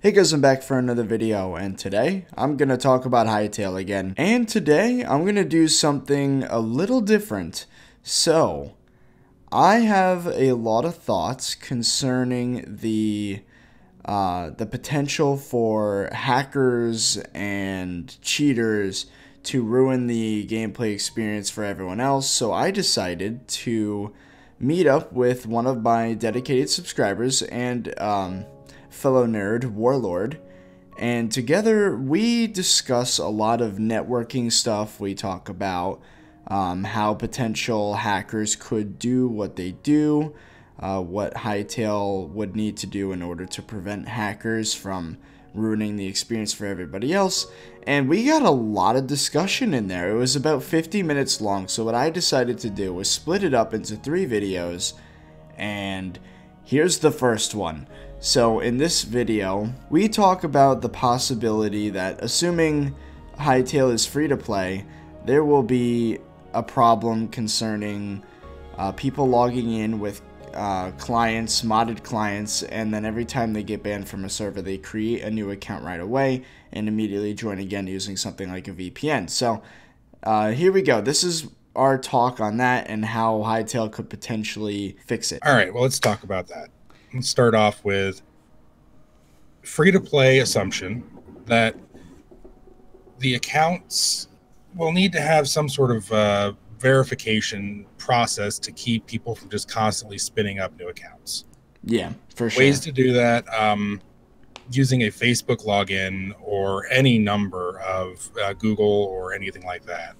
Hey guys, I'm back for another video, and today I'm going to talk about Hytale again. And today I'm going to do something a little different. So, I have a lot of thoughts concerning the potential for hackers and cheaters to ruin the gameplay experience for everyone else. So I decided to meet up with one of my dedicated subscribers and fellow nerd, Warlord, and together we discuss a lot of networking stuff. We talk about how potential hackers could do what they do, what Hytale would need to do in order to prevent hackers from ruining the experience for everybody else. And we got a lot of discussion in there. It was about 50 minutes long, so what I decided to do was split it up into 3 videos, and here's the first one. So in this video, we talk about the possibility that, assuming Hytale is free to play, there will be a problem concerning people logging in with clients, modded clients, and then every time they get banned from a server, they create a new account right away and immediately join again using something like a VPN. So here we go. This is our talk on that and how Hytale could potentially fix it. All right, well, let's talk about that. Let's start off with free-to-play assumption that the accounts will need to have some sort of verification process to keep people from just constantly spinning up new accounts. Yeah, for sure. Ways to do that, using a Facebook login or any number of Google or anything like that.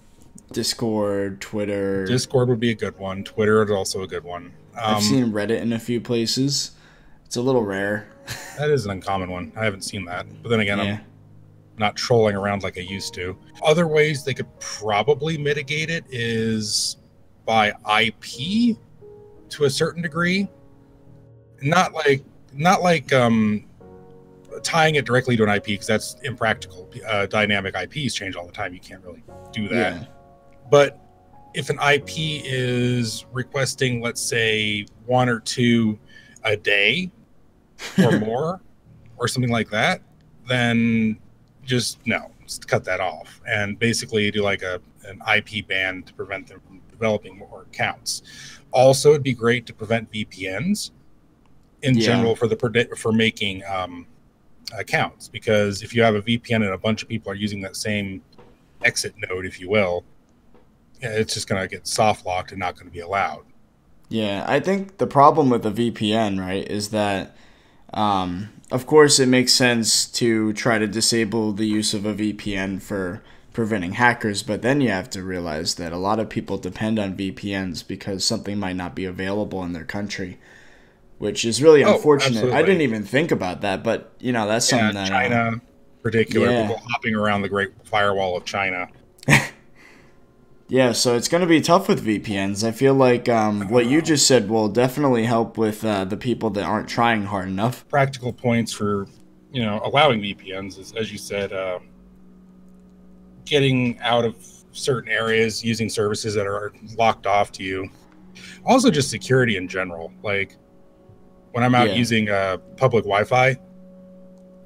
Discord, Twitter. Discord would be a good one. Twitter is also a good one. I've seen Reddit in a few places. It's a little rare. That is an uncommon one. I haven't seen that. But then again, yeah. I'm not trolling around like I used to. Other ways they could probably mitigate it is by IP to a certain degree. Not like tying it directly to an IP, because that's impractical. Dynamic IPs change all the time. You can't really do that. Yeah. But if an IP is requesting, let's say, 1 or 2 a day or more or something like that, then just cut that off and basically do like an IP ban to prevent them from developing more accounts. Also, it'd be great to prevent VPNs in general for making accounts, because if you have a VPN and a bunch of people are using that same exit node, if you will, it's just going to get soft locked and not going to be allowed. Yeah, I think the problem with a VPN, right, is that, of course, it makes sense to try to disable the use of a VPN for preventing hackers, but then you have to realize that a lot of people depend on VPNs because something might not be available in their country, which is really unfortunate. Absolutely. I didn't even think about that, but, you know, that's something that... China, particular, people hopping around the Great Firewall of China. Yeah, so it's going to be tough with VPNs. I feel like what you just said will definitely help with the people that aren't trying hard enough. Practical points for, allowing VPNs is, as you said, getting out of certain areas, using services that are locked off to you. Also, just security in general. Like, when I'm out using public Wi-Fi,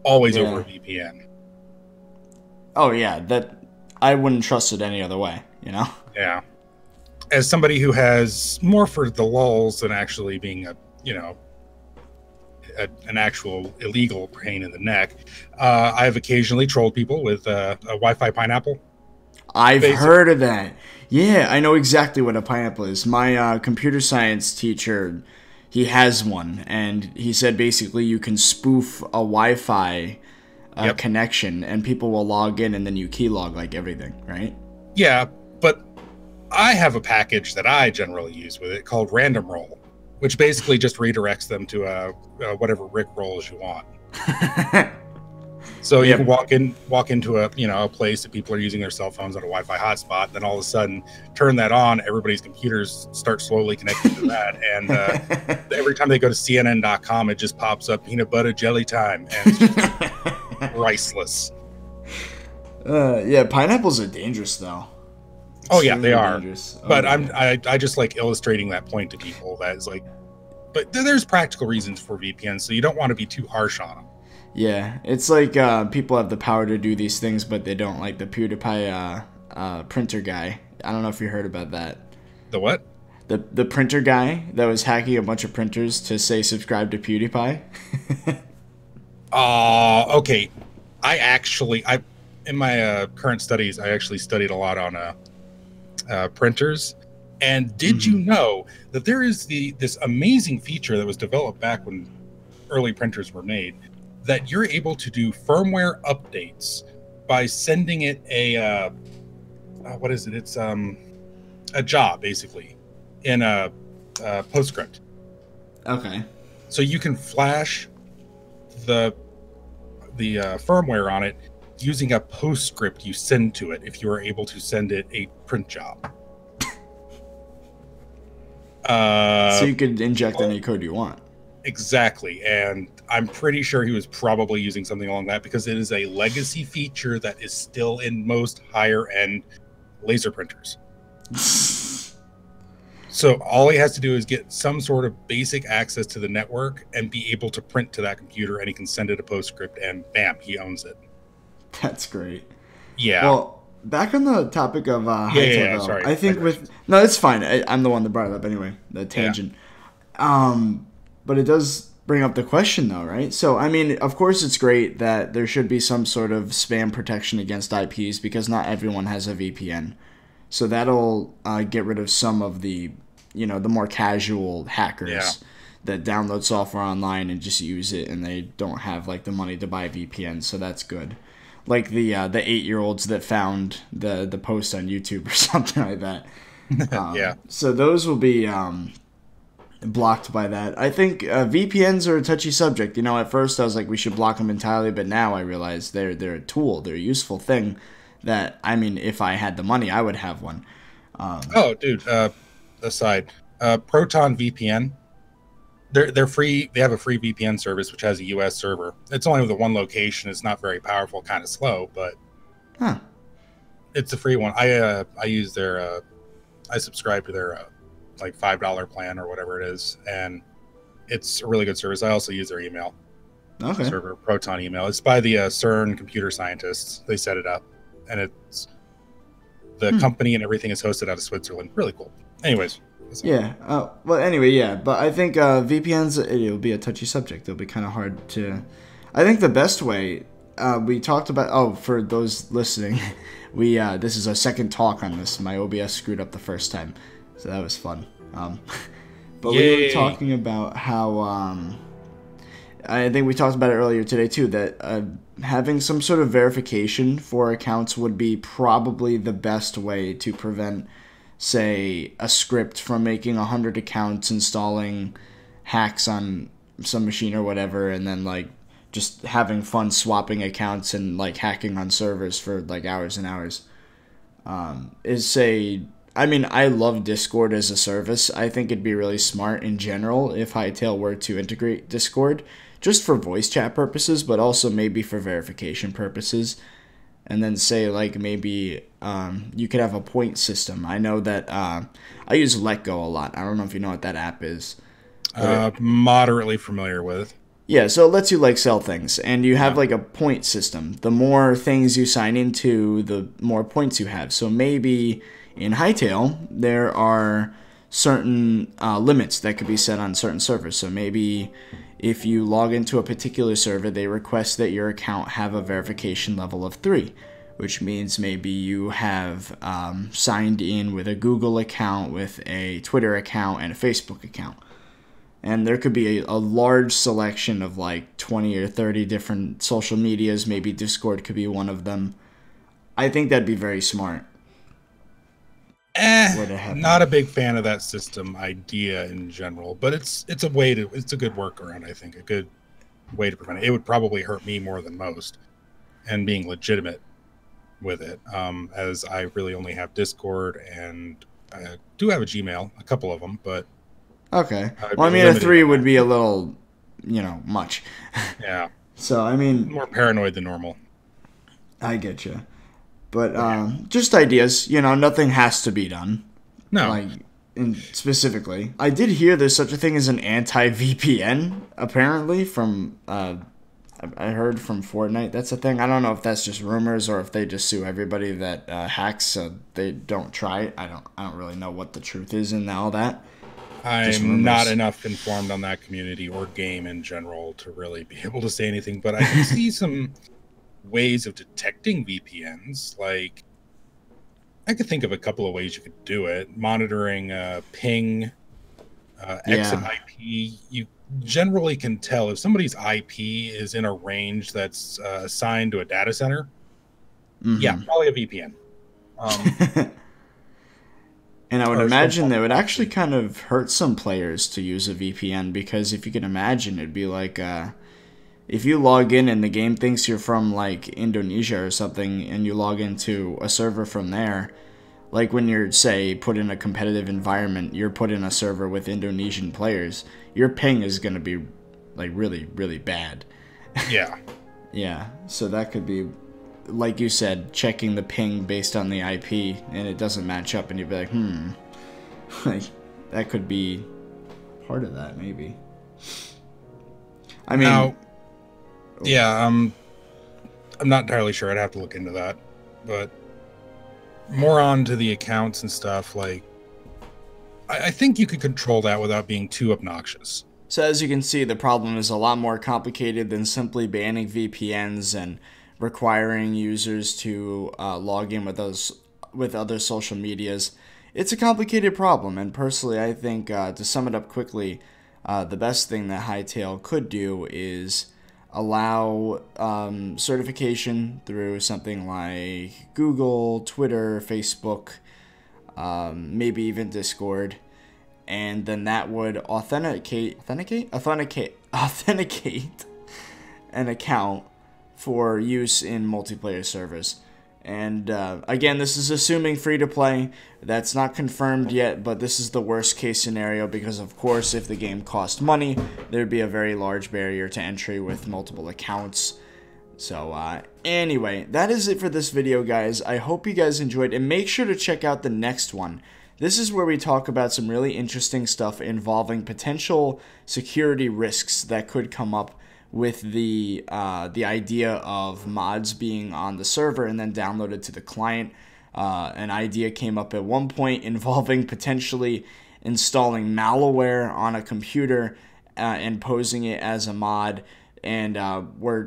always over a VPN. Oh, yeah, that I wouldn't trust it any other way. Yeah. As somebody who has more for the lulz than actually being an actual illegal pain in the neck, I've occasionally trolled people with a Wi-Fi pineapple. I've heard of that. Yeah, I know exactly what a pineapple is. My computer science teacher, he has one, and he said basically you can spoof a Wi-Fi connection, and people will log in, and then you keylog like everything, right? Yeah, but I have a package that I generally use with it called Random Roll, which basically just redirects them to whatever Rick rolls you want. So you can walk into a place that people are using their cell phones on a Wi-Fi hotspot, then all of a sudden turn that on, everybody's computers start slowly connecting to that, and every time they go to CNN.com, it just pops up peanut butter jelly time, and it's just priceless. Yeah, pineapples are dangerous though. Oh yeah, they are. But I just like illustrating that point to people. That is like, but there's practical reasons for VPNs, so you don't want to be too harsh on them. Yeah, it's like people have the power to do these things, but they don't, like the PewDiePie printer guy. I don't know if you heard about that. The what? The printer guy that was hacking a bunch of printers to say subscribe to PewDiePie. Okay. I in my current studies, I actually studied a lot on printers. And did you know that there is this amazing feature that was developed back when early printers were made, that you're able to do firmware updates by sending it a what is it? It's a job basically in a PostScript. Okay. So you can flash the firmware on it using a PostScript you send to it if you are able to send it a print job. So you could inject any code you want. Exactly, and I'm pretty sure he was probably using something along that, because it is a legacy feature that is still in most higher-end laser printers. So all he has to do is get some sort of basic access to the network and be able to print to that computer, and he can send it a PostScript, and bam, he owns it. That's great. Yeah. Well, back on the topic of Hytale, sorry. I think no, it's fine. I'm the one that brought it up anyway. The tangent. Yeah. But it does bring up the question, though, right? So, I mean, of course, it's great that there should be some sort of spam protection against IPs, because not everyone has a VPN. So that'll get rid of some of the, the more casual hackers that download software online and just use it, and they don't have like the money to buy VPN. So that's good. Like the 8-year-olds that found the post on YouTube or something like that. Yeah. So those will be blocked by that. I think VPNs are a touchy subject. At first I was like, we should block them entirely, but now I realize they're a tool. They're a useful thing that, I mean, if I had the money, I would have one. Aside, Proton VPN, they're free. They have a free VPN service which has a US server. It's only with the one location. It's not very powerful, kind of slow, but it's a free one. I use their I subscribe to their like $5 plan or whatever it is, and it's a really good service. I also use their email server, Proton email. It's by the CERN computer scientists. They set it up, and it's the company and everything is hosted out of Switzerland. Really cool. Anyways. Yeah. Well, anyway, yeah. But I think VPNs, it'll be a touchy subject. It'll be kind of hard to... I think the best way, we talked about... Oh, for those listening, this is our second talk on this. My OBS screwed up the first time, so that was fun. But Yay. we were talking about how... I think we talked about it earlier today, too, that having some sort of verification for accounts would be probably the best way to prevent, say, a script from making 100 accounts, installing hacks on some machine or whatever, and then, like, just having fun swapping accounts and, like, hacking on servers for, like, hours and hours. I mean, I love Discord as a service. I think it'd be really smart in general if Hytale were to integrate Discord, just for voice chat purposes, but also maybe for verification purposes. And then say, like, maybe you could have a point system. I know that I use LetGo a lot. I don't know if you know what that app is. Moderately familiar with. Yeah, so it lets you, like, sell things. And you have, like, a point system. The more things you sign into, the more points you have. So maybe in Hytale, there are certain limits that could be set on certain servers. So maybe if you log into a particular server, they request that your account have a verification level of 3, which means maybe you have signed in with a Google account, with a Twitter account, and a Facebook account. And there could be a large selection of like 20 or 30 different social medias. Maybe Discord could be one of them. I think that'd be very smart. Not a big fan of that system idea in general, but it's a good workaround. I think a good way to prevent it. It would probably hurt me more than most, and being legitimate with it, as I really only have Discord, and I do have a Gmail, a couple of them, but okay. Well, I mean, a 3 would be a little, much. Yeah. So I mean, more paranoid than normal. I get you. But just ideas, nothing has to be done. No. Like, specifically. I did hear there's such a thing as an anti-VPN, apparently, from I heard from Fortnite that's a thing. I don't know if that's just rumors or if they just sue everybody that hacks so they don't try it. I don't really know what the truth is in all that. I'm not enough informed on that community or game in general to really be able to say anything, but I can see some ways of detecting VPNs. Like, I could think of a couple of ways you could do it. Monitoring ping, exit IP. You generally can tell if somebody's IP is in a range that's assigned to a data center. Mm-hmm. Yeah, probably a VPN. And I would imagine that would actually kind of hurt some players to use a VPN, because if you can imagine, it'd be like if you log in and the game thinks you're from like Indonesia or something and you log into a server from there, like when you're, say, put in a competitive environment, you're put in a server with Indonesian players, your ping is going to be like really, really bad. Yeah. Yeah, so that could be, like you said, checking the ping based on the IP, and it doesn't match up, and you'd be like, like, that could be part of that, maybe. I mean, now, yeah, I'm not entirely sure. I'd have to look into that, but more on to the accounts and stuff. Like, I think you could control that without being too obnoxious. So as you can see, the problem is a lot more complicated than simply banning VPNs and requiring users to log in with other social medias. It's a complicated problem, and personally I think, to sum it up quickly, the best thing that Hytale could do is allow certification through something like Google, Twitter, Facebook, maybe even Discord, and then that would authenticate an account for use in multiplayer servers. And again, this is assuming free-to-play. That's not confirmed yet, but this is the worst case scenario, because of course if the game cost money, there'd be a very large barrier to entry with multiple accounts. So anyway, that is it for this video, guys. I hope you guys enjoyed, and make sure to check out the next one. This is where we talk about some really interesting stuff involving potential security risks that could come up with the idea of mods being on the server and then downloaded to the client. An idea came up at one point involving potentially installing malware on a computer and posing it as a mod. And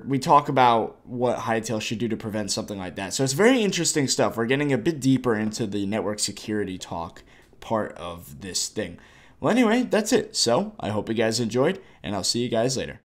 we talk about what Hytale should do to prevent something like that. So it's very interesting stuff. We're getting a bit deeper into the network security talk part of this thing. Well, anyway, that's it. So I hope you guys enjoyed, and I'll see you guys later.